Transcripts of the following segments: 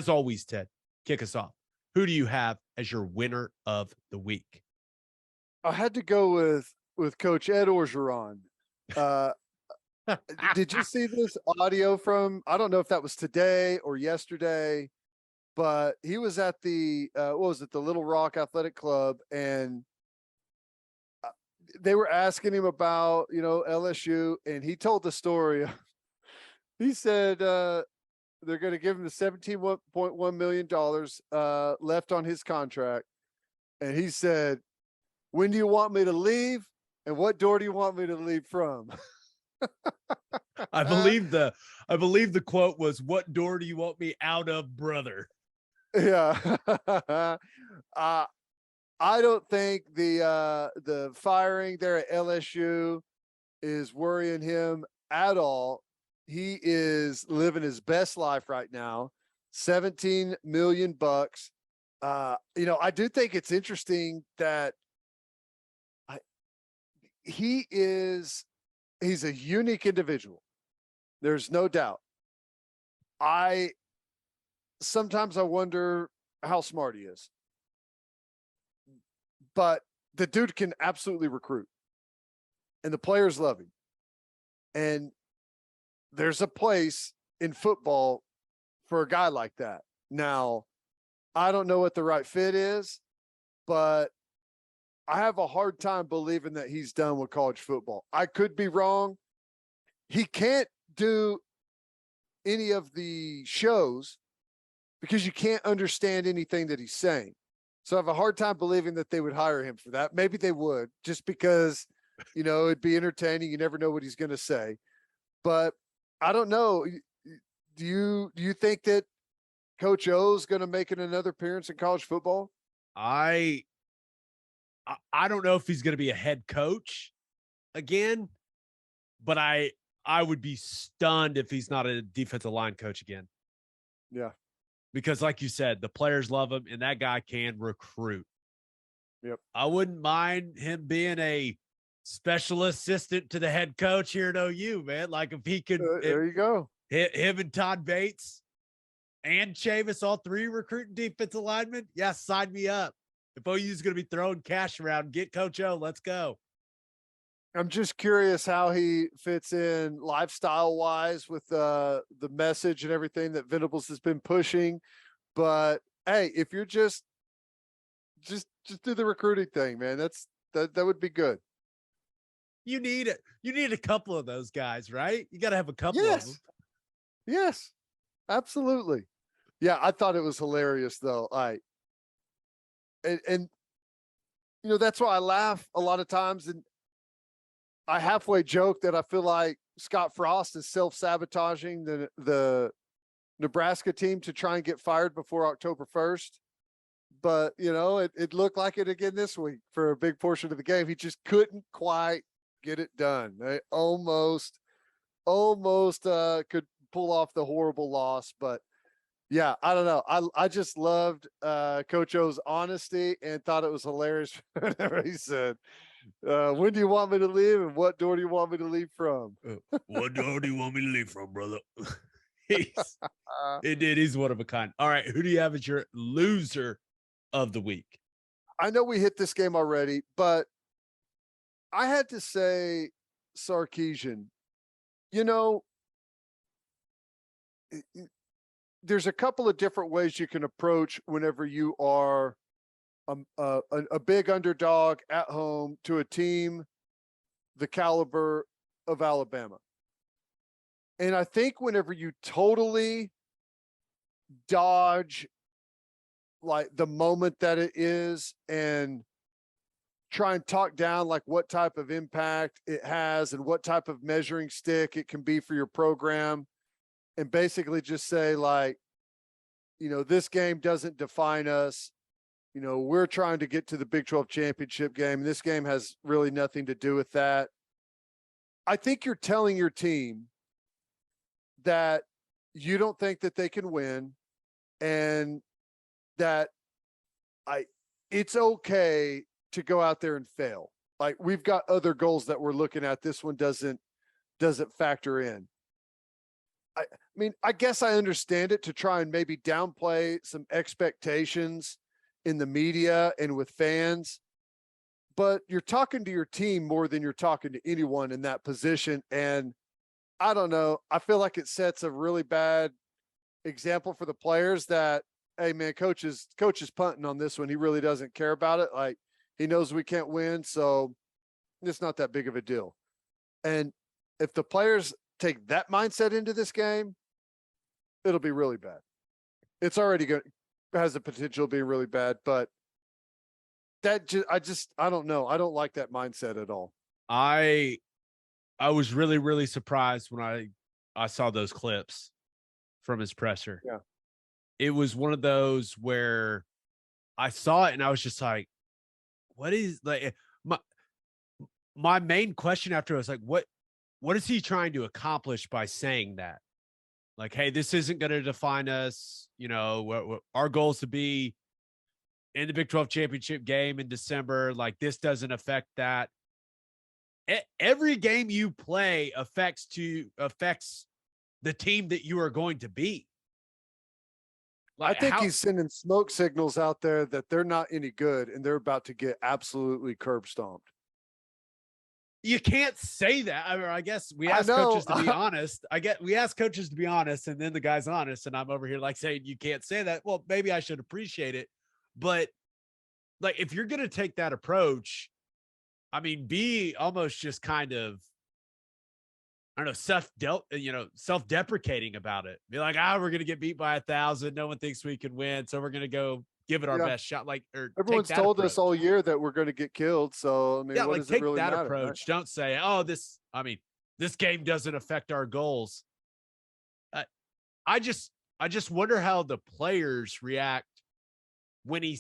As always, Ted, kick us off. Who do you have as your winner of the week? I had to go with Coach Ed Orgeron. Uh, did you see this audio from? I don't know if that was today or yesterday, but he was at the what was it, the Little Rock Athletic Club, and they were asking him about LSU, and he told the story. He said they're going to give him the $17.1 million left on his contract, and he said, "When do you want me to leave? And what door do you want me to leave from?" I believe the quote was, "What door do you want me out of, brother?" Yeah. I don't think the firing there at LSU is worrying him at all. He is living his best life right now. 17 million bucks. I do think it's interesting that he's a unique individual. There's no doubt. Sometimes I wonder how smart he is, but the dude can absolutely recruit, and the players love him. And there's a place in football for a guy like that. Now, I don't know what the right fit is, but I have a hard time believing that he's done with college football. I could be wrong. He can't do any of the shows because you can't understand anything that he's saying. So I have a hard time believing that they would hire him for that. Maybe they would, just because, it'd be entertaining. You never know what he's going to say. But I don't know. Do you think that Coach O is going to make another appearance in college football? I don't know if he's going to be a head coach again, but I would be stunned if he's not a defensive line coach again. Yeah. Because like you said, the players love him and that guy can recruit. Yep. I wouldn't mind him being a special assistant to the head coach here at OU, man. Like if he could, there you go. Him and Todd Bates and Chavis, all three recruiting defensive linemen. Yeah, sign me up. If OU's going to be throwing cash around, get Coach O. Let's go. I'm just curious how he fits in lifestyle wise with the message and everything that Venables has been pushing. But hey, if you're just do the recruiting thing, man, that would be good. You need a couple of those guys, right? You got to have a couple of them. Yes, absolutely. Yeah, I thought it was hilarious though. And that's why I laugh a lot of times, and I halfway joke that I feel like Scott Frost is self-sabotaging the Nebraska team to try and get fired before October 1st. But, it looked like it again this week for a big portion of the game. He just couldn't quite get it done. They almost could pull off the horrible loss. But, yeah, I don't know. I just loved Coach O's honesty and thought it was hilarious whenever he said, when do you want me to leave, and what door do you want me to leave from? What door do you want me to leave from, brother? He's one of a kind. All right, who do you have as your loser of the week? I know we hit this game already, but I had to say Sarkisian. There's a couple of different ways you can approach whenever you are a big underdog at home to a team the caliber of Alabama. And I think whenever you totally dodge like the moment that it is and try and talk down like what type of impact it has and what type of measuring stick it can be for your program, and basically just say like, this game doesn't define us. We're trying to get to the Big 12 championship game. This game has really nothing to do with that. I think you're telling your team that you don't think that they can win, and that it's okay to go out there and fail. Like, we've got other goals that we're looking at. This one doesn't factor in. mean, I guess I understand it to try and maybe downplay some expectations in the media and with fans, but you're talking to your team more than you're talking to anyone in that position. And I don't know. I feel like it sets a really bad example for the players that, hey man, coach is punting on this one. He really doesn't care about it. Like, he knows we can't win, so it's not that big of a deal. And if the players take that mindset into this game, it'll be really bad. It's already has the potential of being really bad, but that I don't know. I don't like that mindset at all. I was really, really surprised when I saw those clips from his presser. Yeah. It was one of those where I saw it and I was just like, what is like my main question after was like, what is he trying to accomplish by saying that? Like, hey, this isn't going to define us. You know, our goal is to be in the Big 12 championship game in December. Like, this doesn't affect that. Every game you play affects the team that you are going to be. Like, I think he's sending smoke signals out there that they're not any good and they're about to get absolutely curb stomped. You can't say that. I mean, I guess we ask coaches to be honest. We ask coaches to be honest, and then the guy's honest, and I'm over here like saying you can't say that. Well, maybe I should appreciate it, but like if you're going to take that approach, I mean, be almost just kind of, I don't know, self-deprecating about it. Be like, we're going to get beat by 1,000. No one thinks we can win. So we're going to go give it our best shot. Like, or everyone's told us all year that we're going to get killed. So, I mean, what does it really matter? Take that approach. Right? Don't say, this game doesn't affect our goals. I just wonder how the players react when they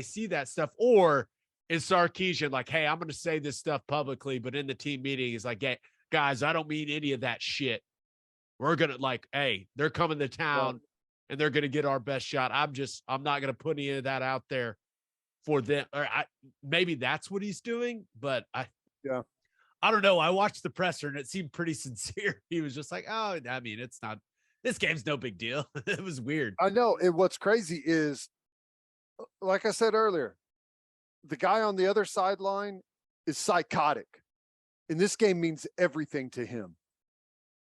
see that stuff, or is Sarkisian like, hey, I'm going to say this stuff publicly, but in the team meeting, he's like, hey, guys, I don't mean any of that shit. We're going to hey, they're coming to town and they're going to get our best shot. I'm not going to put any of that out there for them. Or maybe that's what he's doing, but I don't know. I watched the presser and it seemed pretty sincere. He was just like, oh, I mean, this game's no big deal. It was weird. I know. And what's crazy is, like I said earlier, the guy on the other sideline is psychotic. And this game means everything to him.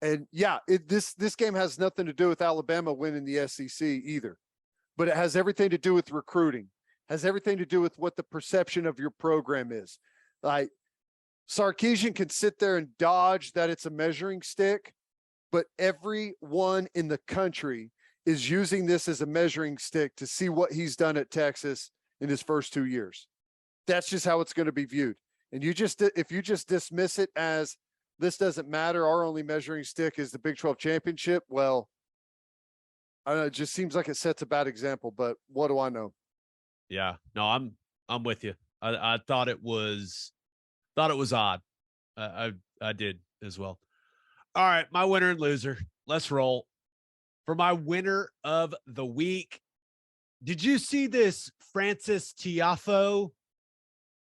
And this game has nothing to do with Alabama winning the SEC either, but it has everything to do with recruiting, has everything to do with what the perception of your program is. Like, Sarkisian can sit there and dodge that it's a measuring stick, but everyone in the country is using this as a measuring stick to see what he's done at Texas in his first 2 years. That's just how it's going to be viewed. And if you just dismiss it as this doesn't matter, our only measuring stick is the Big 12 championship, well, I don't know, it just seems like it sets a bad example, but what do I know? Yeah, no, I'm with you. I thought it was odd. I did as well. All right, my winner and loser. Let's roll. For my winner of the week, did you see this Francis Tiafoe?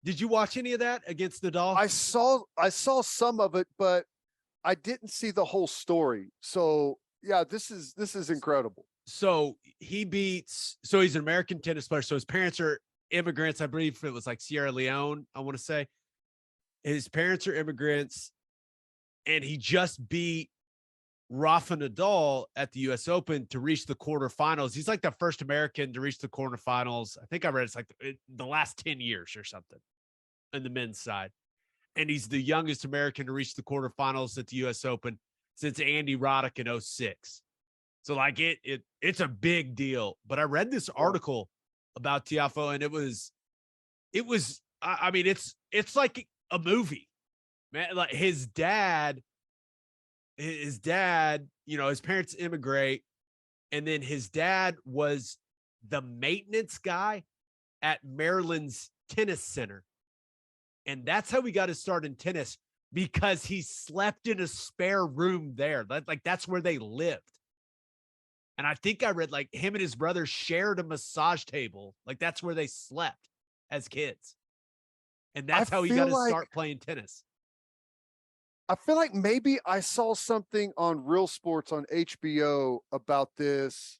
Did you watch any of that against the Dolphins? I saw some of it, but I didn't see the whole story. So yeah, this is incredible. So he's an American tennis player. So his parents are immigrants. I believe it was like Sierra Leone, I want to say. His parents are immigrants, and he just beat Rafa Nadal at the US Open to reach the quarterfinals. He's like the first American to reach the quarterfinals. I think I read it's like the last 10 years or something in the men's side. And he's the youngest American to reach the quarterfinals at the US Open since Andy Roddick in 2006. So like it's a big deal. But I read this article about Tiafoe, and it was, I mean, it's like a movie, man. Like his dad, his parents immigrate, and then his dad was the maintenance guy at Maryland's tennis center. And that's how he got his start in tennis, because he slept in a spare room there. That's where they lived. And I think I read like him and his brother shared a massage table. Like that's where they slept as kids. And that's how he got his start playing tennis. I feel like maybe I saw something on Real Sports on HBO about this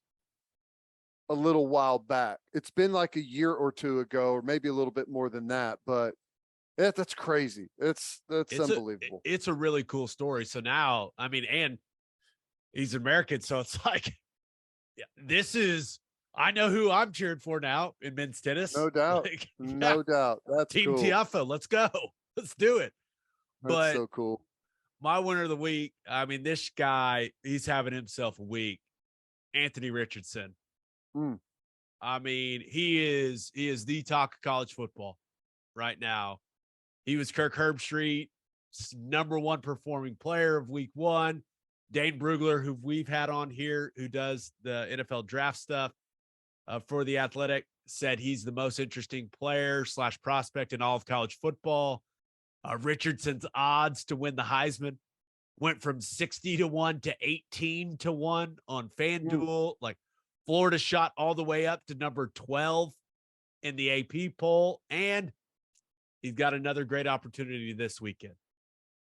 a little while back. It's been like a year or two ago, or maybe a little bit more than that, but that's crazy. That's unbelievable. It's a really cool story. So now, I mean, and he's American, so it's like, yeah, this is, I know who I'm cheering for now in men's tennis. No doubt. Like, No doubt. That's Team cool. Tiafoe, let's go. Let's do it. That's But so cool. my winner of the week, I mean, this guy, he's having himself a week. Anthony Richardson. Mm. I mean, he is the talk of college football right now. He was Kirk Herbstreit's number one performing player of week one. Dane Brugler, who we've had on here, who does the NFL draft stuff for The Athletic, said he's the most interesting player / prospect in all of college football. Richardson's odds to win the Heisman went from 60-1 to 18-1 on FanDuel. Like, Florida shot all the way up to number 12 in the AP poll, and he's got another great opportunity this weekend.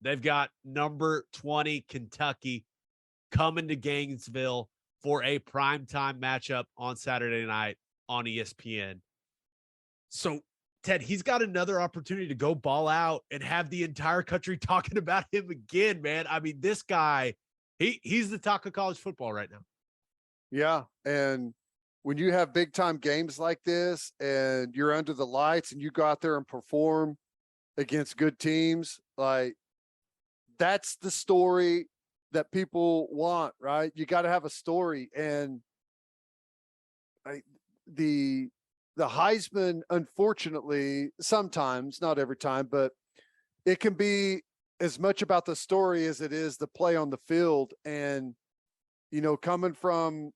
They've got number 20 Kentucky coming to Gainesville for a primetime matchup on Saturday night on ESPN. So, Ted, he's got another opportunity to go ball out and have the entire country talking about him again, man. I mean, this guy, he's the talk of college football right now. Yeah. And when you have big time games like this and you're under the lights and you go out there and perform against good teams, like, that's the story that people want, right? You got to have a story. And the Heisman, unfortunately, sometimes, not every time, but it can be as much about the story as it is the play on the field. And, coming from,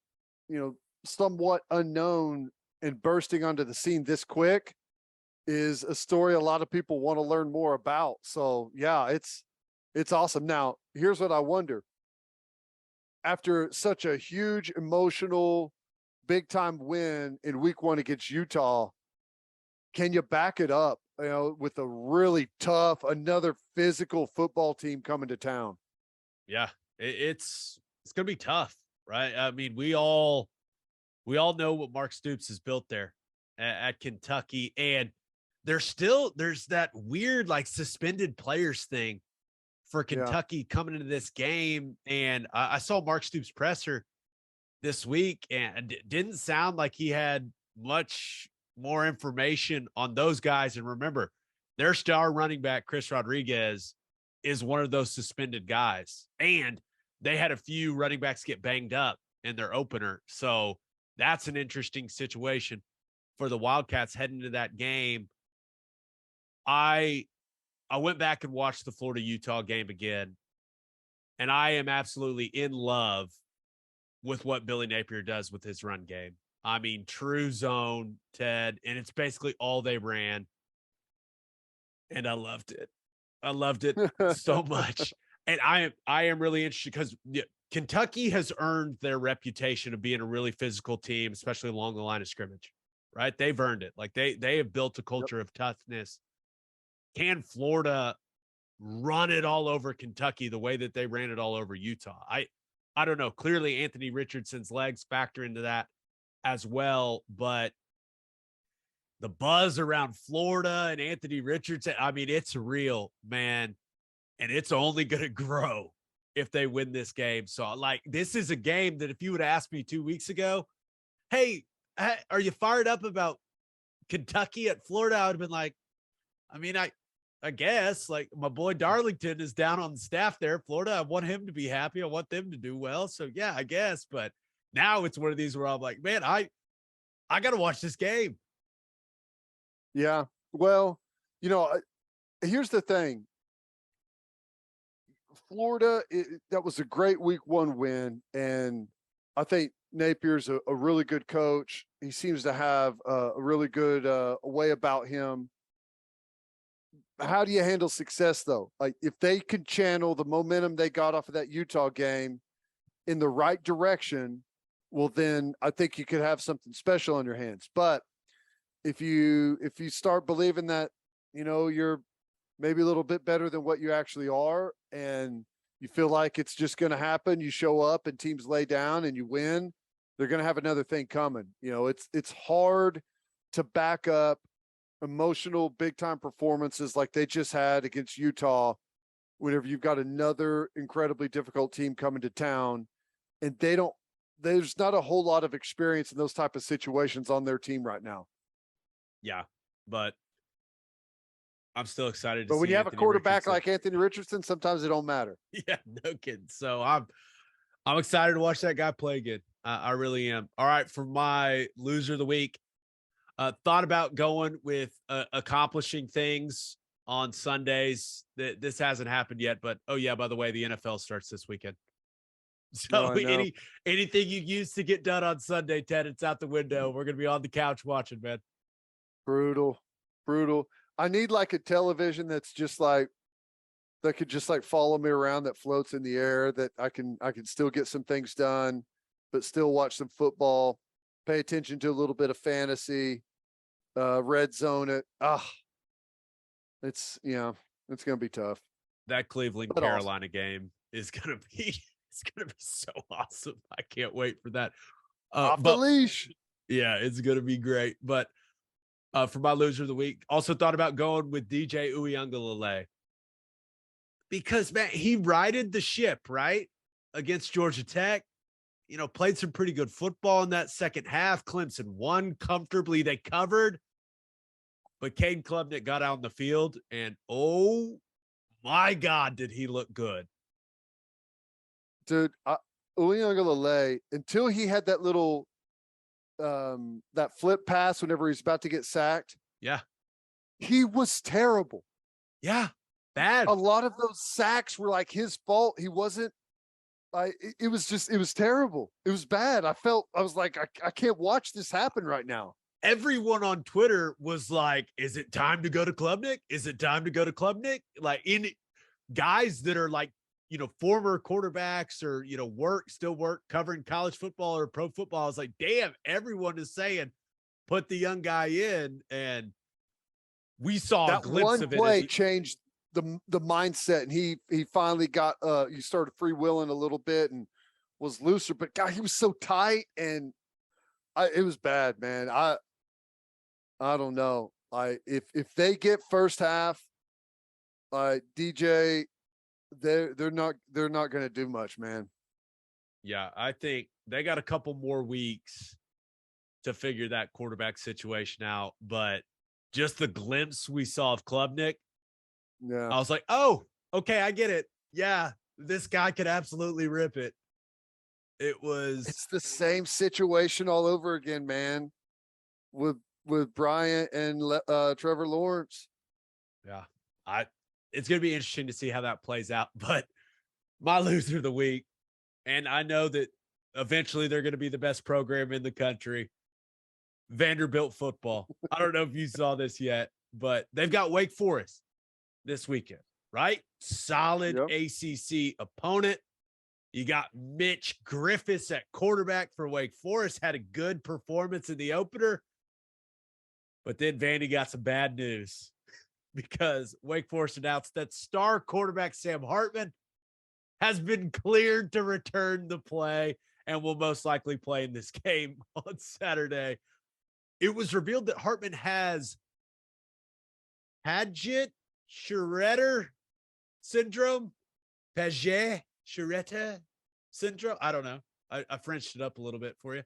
somewhat unknown and bursting onto the scene this quick is a story a lot of people want to learn more about. So yeah, it's awesome. Now, here's what I wonder. After such a huge emotional big time win in week one against Utah, can you back it up, with a really tough, another physical football team coming to town? Yeah, it's going to be tough, right? I mean, we all know what Mark Stoops has built there at Kentucky, and there's that weird, like, suspended players thing for Kentucky coming into this game. And I saw Mark Stoops' presser this week, and it didn't sound like he had much more information on those guys. And remember, their star running back, Chris Rodriguez, is one of those suspended guys. And they had a few running backs get banged up in their opener. So that's an interesting situation for the Wildcats heading into that game. I went back and watched the Florida-Utah game again, and I am absolutely in love with what Billy Napier does with his run game. I mean, true zone, Ted, and it's basically all they ran. And I loved it. I loved it so much. And I am really interested because Kentucky has earned their reputation of being a really physical team, especially along the line of scrimmage, right? They've earned it. Like, they have built a culture of toughness. Can Florida run it all over Kentucky the way that they ran it all over Utah? I don't know. Clearly, Anthony Richardson's legs factor into that as well, but the buzz around Florida and Anthony Richardson, I mean, it's real, man, and it's only going to grow if they win this game. So, like, this is a game that if you would have asked me 2 weeks ago, hey, are you fired up about Kentucky at Florida? I would have been like, I mean, I guess, like, my boy Darlington is down on the staff there, Florida. I want him to be happy. I want them to do well. So yeah, I guess. But now it's one of these where I'm like, man, I got to watch this game. Yeah. Well, here's the thing. Florida, that was a great week one win. And I think Napier's a really good coach. He seems to have a really good way about him. How do you handle success, though? Like, if they can channel the momentum they got off of that Utah game in the right direction, well, then I think you could have something special on your hands. But if you start believing that, you're maybe a little bit better than what you actually are, and you feel like it's just going to happen. You show up and teams lay down and you win. They're going to have another thing coming. It's hard to back up emotional big time performances like they just had against Utah whenever you've got another incredibly difficult team coming to town, and there's not a whole lot of experience in those type of situations on their team right now. Yeah, but I'm still excited. But when you have a quarterback like Anthony Richardson, sometimes it don't matter. Yeah, no kidding. So I'm excited to watch that guy play again. I really am. All right, for my loser of the week, thought about going with accomplishing things on Sundays. This hasn't happened yet, but oh yeah, by the way, the NFL starts this weekend. So anything you used to get done on Sunday, Ted, it's out the window. We're gonna be on the couch watching, man. Brutal. I need like a television that's just like that could just like follow me around, that floats in the air, that I can still get some things done, but still watch some football, pay attention to a little bit of fantasy, red zone it. It's it's gonna be tough. That Cleveland Carolina game is gonna be so awesome. I can't wait for that. Off the leash. Yeah, it's gonna be great. But for my loser of the week, also thought about going with DJ Uiagalelei. Because, man, he righted the ship, right? Against Georgia Tech. Played some pretty good football in that second half. Clemson won comfortably. They covered. But Caden Klubnik got out on the field, and oh, my God, did he look good. Dude, Uiagalelei, until he had that little that flip pass whenever he's about to get sacked. Yeah. He was terrible. Yeah. Bad. A lot of those sacks were like his fault. He wasn't it was terrible. It was bad. I was like, I can't watch this happen right now. Everyone on Twitter was like, is it time to go to Klubnik? Is it time to go to Klubnik? Like, in guys that are like, former quarterbacks or, still work covering college football or pro football. I was like, damn, everyone is saying, put the young guy in. And we saw that a glimpse of it. One play changed the mindset, and he finally got he started freewheeling a little bit and was looser, but God, he was so tight, and it was bad, man. I don't know. If they get first half, DJ, they're not going to do much, man. Yeah, I think they got a couple more weeks to figure that quarterback situation out, but just the glimpse we saw of Klubnik, yeah, I was like, oh, okay, I get it. Yeah, this guy could absolutely rip it. It's the same situation all over again, man, with Bryant and Trevor Lawrence. Yeah, it's going to be interesting to see how that plays out. But my loser of the week, and I know that eventually they're going to be the best program in the country, Vanderbilt football. I don't know if you saw this yet, but they've got Wake Forest this weekend, right? Solid ACC opponent. You got Mitch Griffiths at quarterback for Wake Forest, had a good performance in the opener. But then Vandy got some bad news because Wake Forest announced that star quarterback Sam Hartman has been cleared to return to play and will most likely play in this game on Saturday. It was revealed that Hartman has Paget-Schroeder syndrome. Paget-Schroeder syndrome. I don't know. I Frenched it up a little bit for you.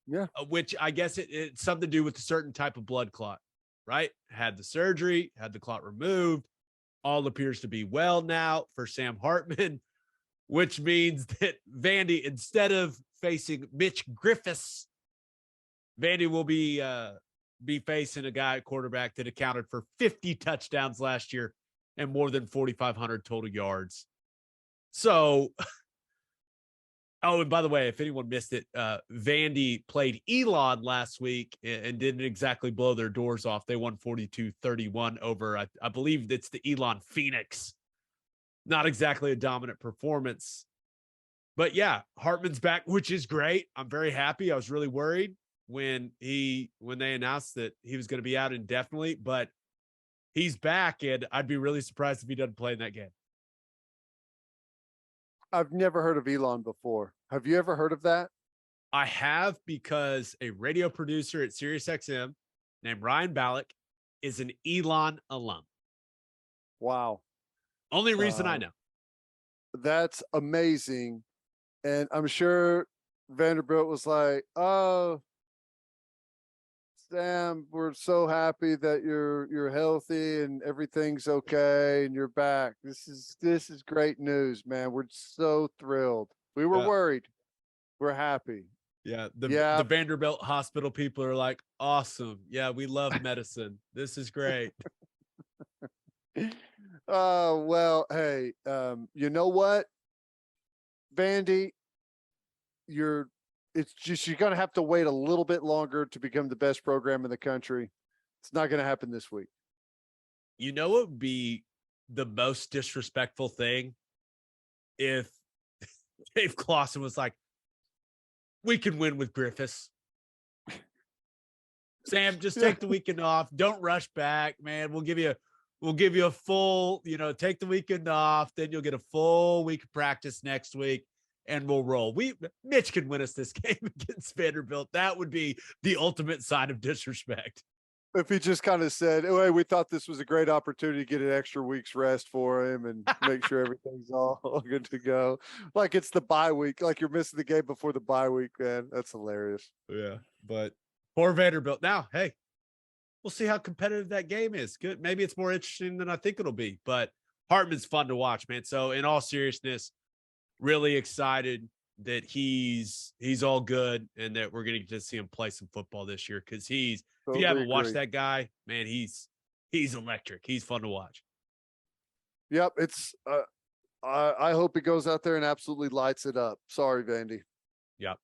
Yeah. Which I guess it's something to do with a certain type of blood clot, right? Had the surgery, had the clot removed. All appears to be well now for Sam Hartman, which means that Vandy, instead of facing Mitch Griffiths, Vandy will be facing a guy at quarterback that accounted for 50 touchdowns last year and more than 4,500 total yards. So, oh, and by the way, if anyone missed it, Vandy played Elon last week and didn't exactly blow their doors off. They won 42-31 over, I believe it's the Elon Phoenix. Not exactly a dominant performance. But yeah, Hartman's back, which is great. I'm very happy. I was really worried when they announced that he was going to be out indefinitely, but he's back, and I'd be really surprised if he doesn't play in that game. I've never heard of Elon before. Have you ever heard of that? I have, because a radio producer at SiriusXM named Ryan Ballack is an Elon alum. Wow. Only reason I know. That's amazing. And I'm sure Vanderbilt was like, "Oh, Sam, we're so happy that you're healthy and everything's okay and you're back. This is great news, man. We're so thrilled. We were worried. We're happy." Yeah, the Vanderbilt hospital people are like, awesome. Yeah, we love medicine. This is great. Well, hey, you know what, Vandy, it's just, you're gonna have to wait a little bit longer to become the best program in the country. It's not gonna happen this week. You know what would be the most disrespectful thing? If Dave Clawson was like, we can win with Griffiths. Sam, just take the weekend off. Don't rush back, man. We'll give you a full, take the weekend off. Then you'll get a full week of practice next week, and we'll roll. Mitch can win us this game against Vanderbilt. That would be the ultimate sign of disrespect. If he just kind of said, "Oh, hey, we thought this was a great opportunity to get an extra week's rest for him and make sure everything's all good to go," like it's the bye week, like you're missing the game before the bye week, man. That's hilarious. Yeah, but poor Vanderbilt. Now, hey, we'll see how competitive that game is. Good, maybe it's more interesting than I think it'll be. But Hartman's fun to watch, man. So, in all seriousness, really excited that he's all good and that we're going to get to see him play some football this year, because if you haven't watched that guy, man, he's electric. He's fun to watch. Yep, it's I hope he goes out there and absolutely lights it up. Sorry, Vandy. Yep.